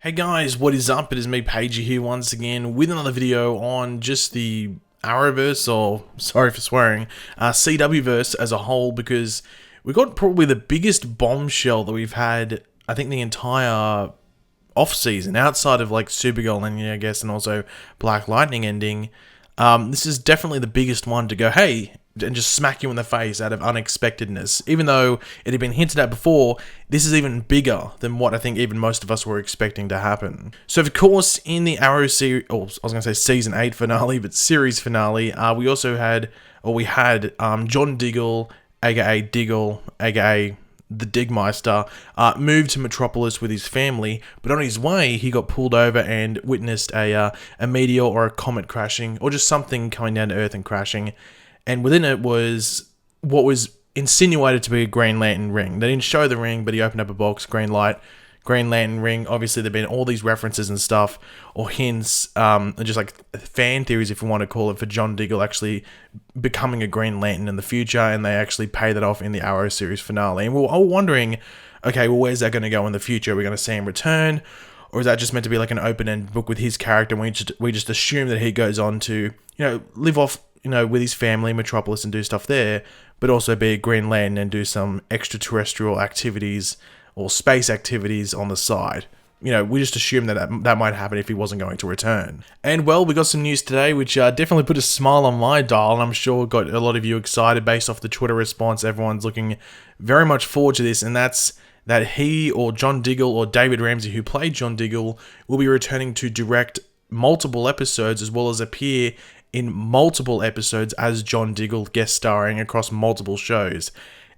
Hey guys, what is up? It is me, Pagey, here once again with another video on just the Arrowverse, or sorry for swearing, CWverse as a whole, because we got probably the biggest bombshell that we've had, I think, the entire off-season, outside of like Supergirl ending, I guess, and also Black Lightning ending. This is definitely the biggest one to go, hey, and just smack you in the face out of unexpectedness. Even though it had been hinted at before, this is even bigger than what I think even most of us were expecting to happen. So of course, in the Arrow series, or I was going to say season 8 finale, but series finale, we had John Diggle, aka Diggle, aka the Digmeister, moved to Metropolis with his family, but on his way he got pulled over and witnessed a meteor or a comet crashing, or just something coming down to Earth and crashing, and within it was what was insinuated to be a Green Lantern ring. They didn't show the ring, but he opened up a box, Green Lantern ring. Obviously, there've been all these references and stuff, or hints, and just like fan theories, if you want to call it, for John Diggle actually becoming a Green Lantern in the future, and they actually pay that off in the Arrow series finale. And we were all wondering, okay, well, where's that going to go in the future? Are we going to see him return, or is that just meant to be like an open-end book with his character, and we just assume that he goes on to, live off, with his family, Metropolis, and do stuff there, but also be a Green Lantern and do some extraterrestrial activities or space activities on the side. We just assumed that might happen if he wasn't going to return. And well, we got some news today, which definitely put a smile on my dial, and I'm sure got a lot of you excited based off the Twitter response. Everyone's looking very much forward to this, and that's that he, or John Diggle, or David Ramsey, who played John Diggle, will be returning to direct multiple episodes, as well as appear in multiple episodes as John Diggle, guest starring across multiple shows.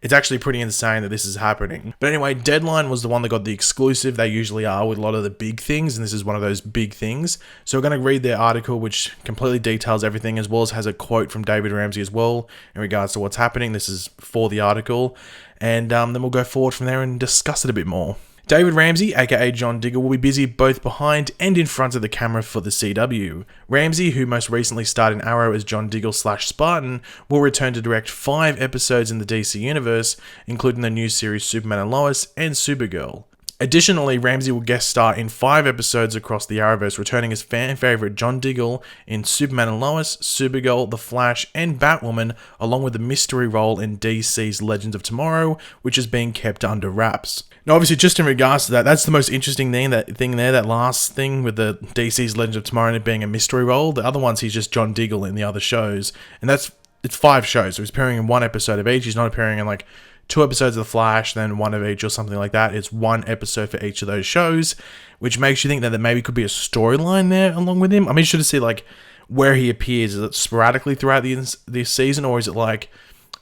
It's actually pretty insane that this is happening. But anyway, Deadline was the one that got the exclusive. They usually are with a lot of the big things, and this is one of those big things. So we're going to read their article, which completely details everything, as well as has a quote from David Ramsey as well in regards to what's happening. This is for the article. And then we'll go forward from there and discuss it a bit more. David Ramsey, aka John Diggle, will be busy both behind and in front of the camera for the CW. Ramsey, who most recently starred in Arrow as John Diggle/Spartan, will return to direct 5 episodes in the DC Universe, including the new series Superman and Lois and Supergirl. Additionally, Ramsey will guest star in 5 episodes across the Arrowverse, returning as fan favourite John Diggle in Superman and Lois, Supergirl, The Flash, and Batwoman, along with a mystery role in DC's Legends of Tomorrow, which is being kept under wraps. Now, obviously, just in regards to that, that's the most interesting thing, that last thing with the DC's Legends of Tomorrow and it being a mystery role. The other ones, he's just John Diggle in the other shows, and it's 5 shows, so he's appearing in 1 episode of each. He's not appearing in like 2 episodes of The Flash, then 1 of each or something like that. It's 1 episode for each of those shows, which makes you think that there maybe could be a storyline there along with him. I'm interested to see like where he appears. Is it sporadically throughout this season, or is it like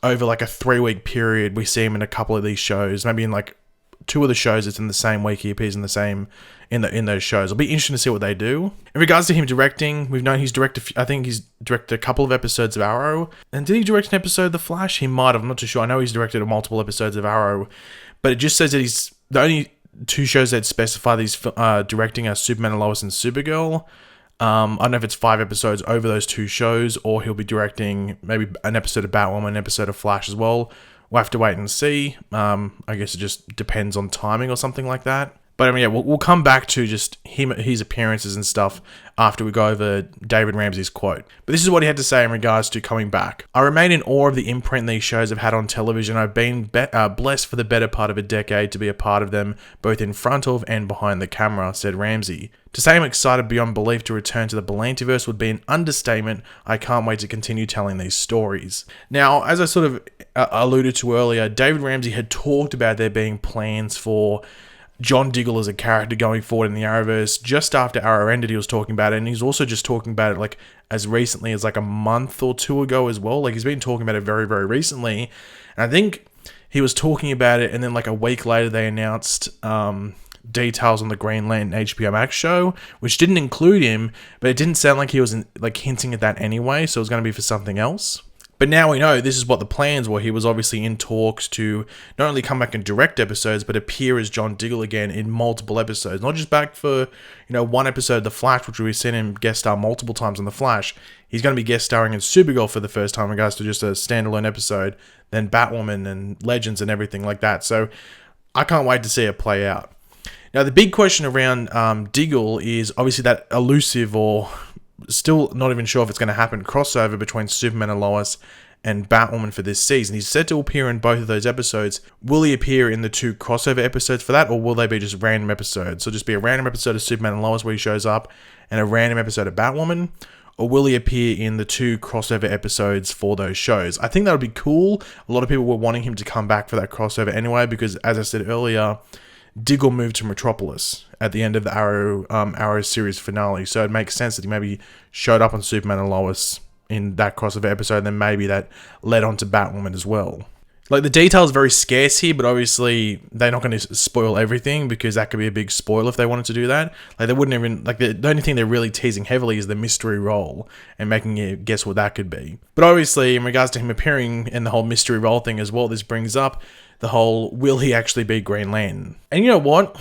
over like a 3-week period we see him in a couple of these shows? Maybe in like 2 of the shows it's in the same week he appears in those shows. It'll be interesting to see what they do. In regards to him directing, we've known he's directed a couple of episodes of Arrow. And did he direct an episode of The Flash? He might have, I'm not too sure. I know he's directed multiple episodes of Arrow, but it just says that he's the only 2 shows that specify that he's directing are Superman and Lois and Supergirl. I don't know if it's 5 episodes over those 2 shows, or he'll be directing maybe an episode of Batwoman, an episode of Flash as well. We'll have to wait and see. I guess it just depends on timing or something like that. But I mean, yeah, we'll come back to just his appearances and stuff after we go over David Ramsey's quote. But this is what he had to say in regards to coming back. I remain in awe of the imprint these shows have had on television. I've been blessed for the better part of a decade to be a part of them, both in front of and behind the camera, said Ramsey. To say I'm excited beyond belief to return to the Belantiverse would be an understatement. I can't wait to continue telling these stories. Now, as I sort of alluded to earlier, David Ramsey had talked about there being plans for John Diggle as a character going forward in the Arrowverse. Just after Arrow ended, he was talking about it, and he's also just talking about it like as recently as like a month or 2 ago as well. Like, he's been talking about it very, very recently, and I think he was talking about it, and then like a week later they announced details on the Green Lantern HBO Max show, which didn't include him, but it didn't sound like he was like hinting at that anyway, so it was going to be for something else. But now we know this is what the plans were. He was obviously in talks to not only come back and direct episodes, but appear as John Diggle again in multiple episodes. Not just back for, 1 episode of The Flash, which we've seen him guest star multiple times on The Flash. He's going to be guest starring in Supergirl for the first time in regards to just a standalone episode, then Batwoman and Legends and everything like that. So I can't wait to see it play out. Now, the big question around Diggle is obviously that elusive, or still not even sure if it's going to happen, crossover between Superman and Lois and Batwoman for this season. He's set to appear in both of those episodes. Will he appear in the 2 crossover episodes for that, or will they be just random episodes? So just be a random episode of Superman and Lois where he shows up, and a random episode of Batwoman? Or will he appear in the 2 crossover episodes for those shows? I think that would be cool. A lot of people were wanting him to come back for that crossover anyway, because as I said earlier, Diggle moved to Metropolis at the end of the Arrow series finale, so it makes sense that he maybe showed up on Superman and Lois in that crossover episode, and then maybe that led on to Batwoman as well. Like, the detail's very scarce here, but obviously they're not going to spoil everything, because that could be a big spoil if they wanted to do that. Like, they wouldn't even, like, the only thing they're really teasing heavily is the mystery role and making you guess what that could be. But obviously, in regards to him appearing in the whole mystery role thing as well, this brings up the whole, will he actually be Green Lantern? And you know what?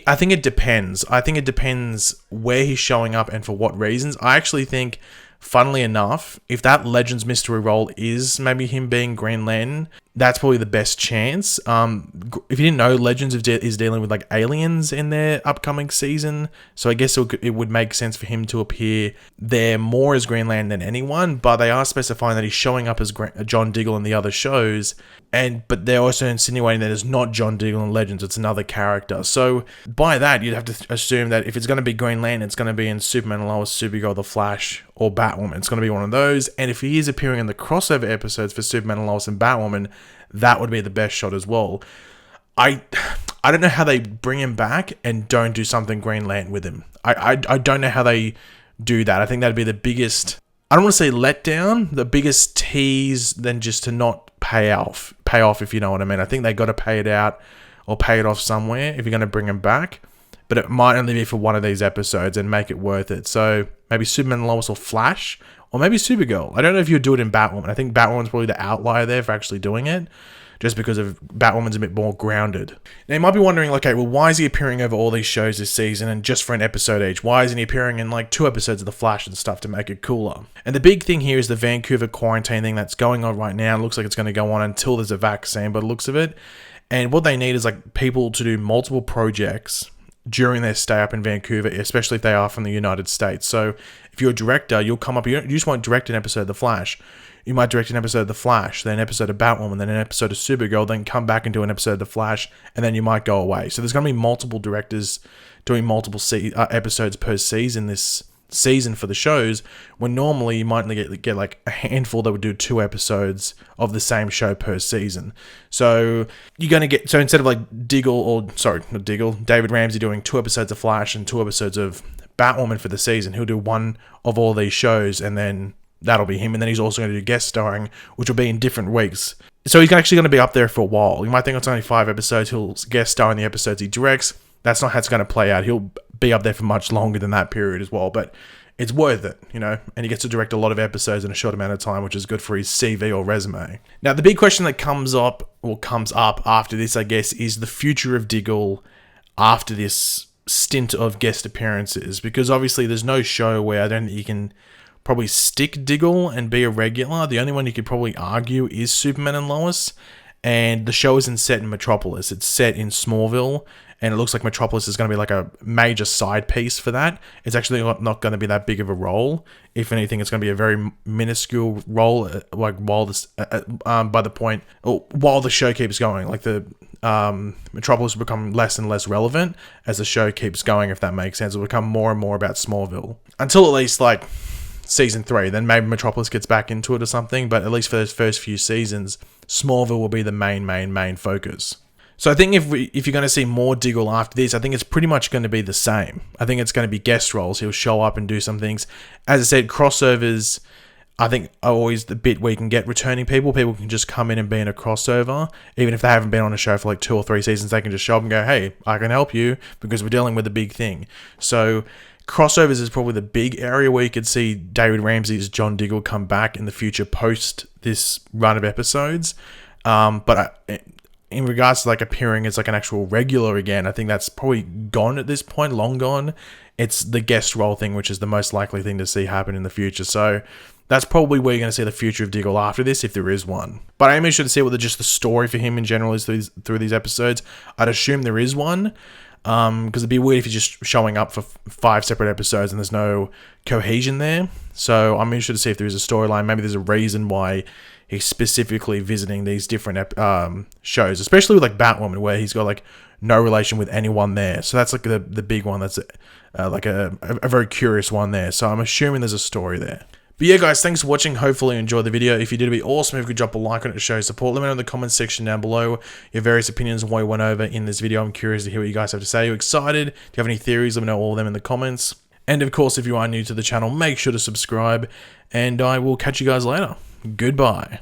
I think it depends. I think it depends where he's showing up and for what reasons. I actually think, funnily enough, if that Legends mystery role is maybe him being Green Lantern, that's probably the best chance. If you didn't know, Legends is dealing with like aliens in their upcoming season, so I guess it would make sense for him to appear there more as Green Lantern than anyone. But they are specifying that he's showing up as John Diggle in the other shows, but they're also insinuating that it's not John Diggle in Legends; it's another character. So by that, you'd have to assume that if it's going to be Green Lantern, it's going to be in Superman and Lois, Supergirl, The Flash, or Batwoman. It's going to be one of those. And if he is appearing in the crossover episodes for Superman and Lois and Batwoman, that would be the best shot as well. I don't know how they bring him back and don't do something Green Lantern with him. I don't know how they do that. I think that'd be the biggest, I don't want to say letdown, the biggest tease than just to not pay off, if you know what I mean. I think they got to pay it out or pay it off somewhere if you're going to bring him back. But it might only be for one of these episodes and make it worth it. So maybe Superman and Lois or Flash, or maybe Supergirl. I don't know if you'd do it in Batwoman. I think Batwoman's probably the outlier there for actually doing it, just because of Batwoman's a bit more grounded. Now, you might be wondering, okay, well, why is he appearing over all these shows this season and just for an episode each? Why isn't he appearing in like 2 episodes of The Flash and stuff to make it cooler? And the big thing here is the Vancouver quarantine thing that's going on right now. It looks like it's going to go on until there's a vaccine, by the looks of it. And what they need is like people to do multiple projects during their stay up in Vancouver, especially if they are from the United States. So if you're a director, you'll come up, you just won't direct an episode of The Flash. You might direct an episode of The Flash, then an episode of Batwoman, then an episode of Supergirl, then come back and do an episode of The Flash, and then you might go away. So there's going to be multiple directors doing multiple episodes per season this season for the shows, when normally you might only get like a handful that would do 2 episodes of the same show per season. So you're going to get, so instead of like David Ramsey doing 2 episodes of Flash and 2 episodes of Batwoman for the season, he'll do one of all these shows, and then that'll be him. And then he's also going to do guest starring, which will be in different weeks. So he's actually going to be up there for a while. You might think it's only 5 episodes. He'll guest star in the episodes he directs. That's not how it's going to play out. He'll be up there for much longer than that period as well, but it's worth it, you know, and he gets to direct a lot of episodes in a short amount of time, which is good for his CV or resume. Now, the big question that comes up after this, I guess, is the future of Diggle after this stint of guest appearances, because obviously there's no show where I don't think you can probably stick Diggle and be a regular. The only one you could probably argue is Superman and Lois, and the show isn't set in Metropolis. It's set in Smallville, and it looks like Metropolis is going to be like a major side piece for that. It's actually not going to be that big of a role. If anything, it's going to be a very minuscule role, like while the show keeps going. Like the Metropolis will become less and less relevant as the show keeps going, if that makes sense. It'll become more and more about Smallville. Until at least like season 3, then maybe Metropolis gets back into it or something, but at least for those first few seasons, Smallville will be the main focus. So I think if you're going to see more Diggle after this, I think it's pretty much going to be the same. I think it's going to be guest roles. He'll show up and do some things. As I said, crossovers, I think, are always the bit where you can get returning people. People can just come in and be in a crossover. Even if they haven't been on a show for like 2 or 3 seasons, they can just show up and go, hey, I can help you because we're dealing with a big thing. So crossovers is probably the big area where you could see David Ramsey's John Diggle come back in the future post this run of episodes. In regards to like appearing as like an actual regular again, I think that's probably gone at this point, long gone. It's the guest role thing, which is the most likely thing to see happen in the future. So that's probably where you're going to see the future of Diggle after this, if there is one. But I am interested to see what just the story for him in general is through these episodes. I'd assume there is one. Because it'd be weird if you're just showing up for 5 separate episodes and there's no cohesion there. So I'm interested to see if there is a storyline. Maybe there's a reason why he's specifically visiting these different shows, especially with like Batwoman, where he's got like no relation with anyone there. So that's like the big one. That's like a very curious one there. So I'm assuming there's a story there. But yeah, guys, thanks for watching. Hopefully you enjoyed the video. If you did, it'd be awesome if you could drop a like on it to show support. Let me know in the comments section down below your various opinions on what we went over in this video. I'm curious to hear what you guys have to say. Are you excited? Do you have any theories? Let me know all of them in the comments. And of course, if you are new to the channel, make sure to subscribe. And I will catch you guys later. Goodbye.